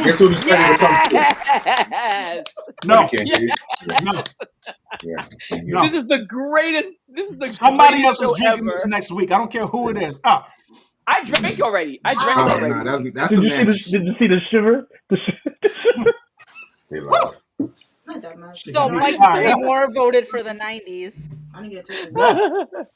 Guess who decided to come through? Yes. No, You can't hear it. no, Yeah. no. This is the greatest. This is the Somebody greatest else is show drinking ever. this next week. I don't care who it is. Ah, I drank already. I drank Oh already. no, that's Did some you see nasty the? shit. Did you see the shiver? The shiver. Stay loud. Not that much. shit, So you- Mike all right, yeah. Moore voted for the 90s. I didn't get a touch of Yes.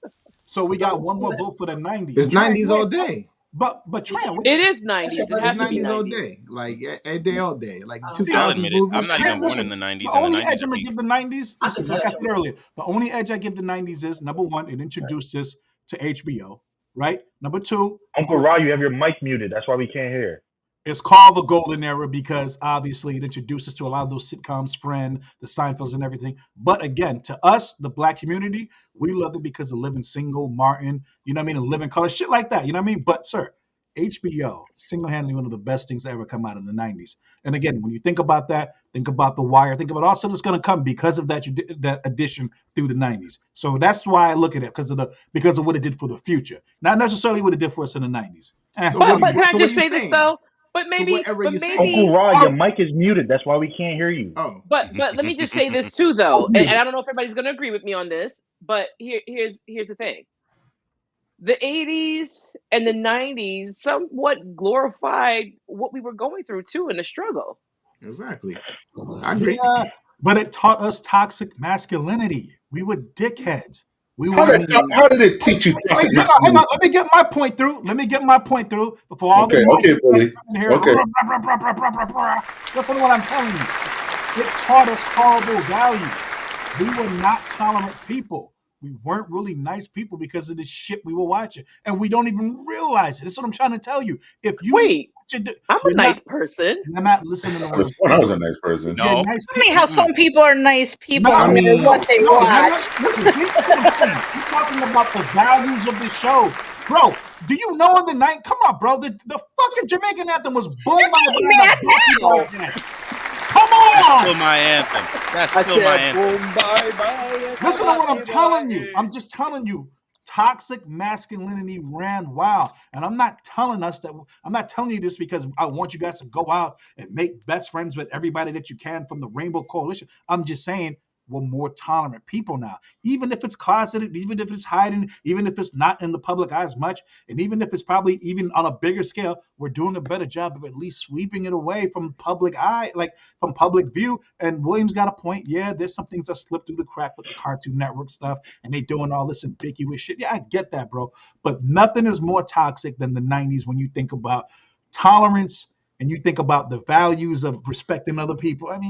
So we got one more Yes. vote for the 90s. It's Tran, 90s yeah, all day. But Tran, It is 90s. It It's It's has to be 90s all 90s. day. Like every day, all day. Like Oh. 2000s I'll admit it. movies. I'm not Tran, even born in listen, the 90s, the and the only 90s edge are I'm gonna peak. give the 90s, I listen, could like I tell said you. earlier, the only edge I give the 90s is number one, it introduced us to HBO, right? Number two, of Uncle course, Ra, you have your mic muted. That's why we can't hear. it's called the golden era because obviously it introduces to a lot of those sitcoms, Friend, the Seinfelds, and everything. But again, to us, the black community, we loved it because of Living Single, Martin, you know what I mean, and Living Color, shit like that, you know what I mean? But sir, HBO, single-handedly one of the best things to ever come out of the 90s. And again, when you think about that, think about The Wire, think about all stuff that's going to come because of that addition through the 90s. So that's why I look at it because of what it did for the future, not necessarily what it did for us in the 90s. So But what? but can I So what just you say this saying? though? But So maybe whatever but you're saying. Uncle maybe Ra, your mic is muted. That's why we can't hear you. Oh, but let me just say this too though. And I don't know if everybody's gonna agree with me on this, but here's the thing. The 80s and the 90s somewhat glorified what we were going through too in the struggle. exactly. I agree. Yeah, but it taught us toxic masculinity. We were dickheads. We How were. I did mean, how did it teach you Wait, toxic hang on, hang on. masculinity? Let me get my point through. Let me get my point through before all Okay, the okay, Billy. in here. Okay. Listen to what I'm telling you. It taught us horrible values. We were not tolerant people. We weren't really nice people because of the shit we were watching, and we don't even realize it. That's what I'm trying to tell you. If you Wait, I'm a you're nice person. you're not listening to I what I'm was when I saying. was a nice person. You're No. nice I mean, how some people are nice people No, no I matter mean- what they no, you're watch. not. Listen, see, that's what I'm saying. You're talking about the values of the show. Bro, do you know in the night? Come on, bro. The fucking Jamaican anthem was boom You're by getting mad now. Come Still on. my anthem. That's I still my said, anthem. boom, bye, bye. Listen to what I'm telling you. I'm just telling you. Toxic masculinity ran wild. And I'm not telling you this because I want you guys to go out and make best friends with everybody that you can from the Rainbow Coalition. I'm just saying we're more tolerant people now. Even if it's closeted, even if it's hiding, even if it's not in the public eye as much, and even if it's probably even on a bigger scale, we're doing a better job of at least sweeping it away from public eye, like from public view. And Williams got a point. Yeah, there's some things that slip through the crack with the Cartoon Network stuff, and they doing all this ambiguous shit. Yeah, I get that, bro. But nothing is more toxic than the 90s when you think about tolerance and you think about the values of respecting other people. I mean,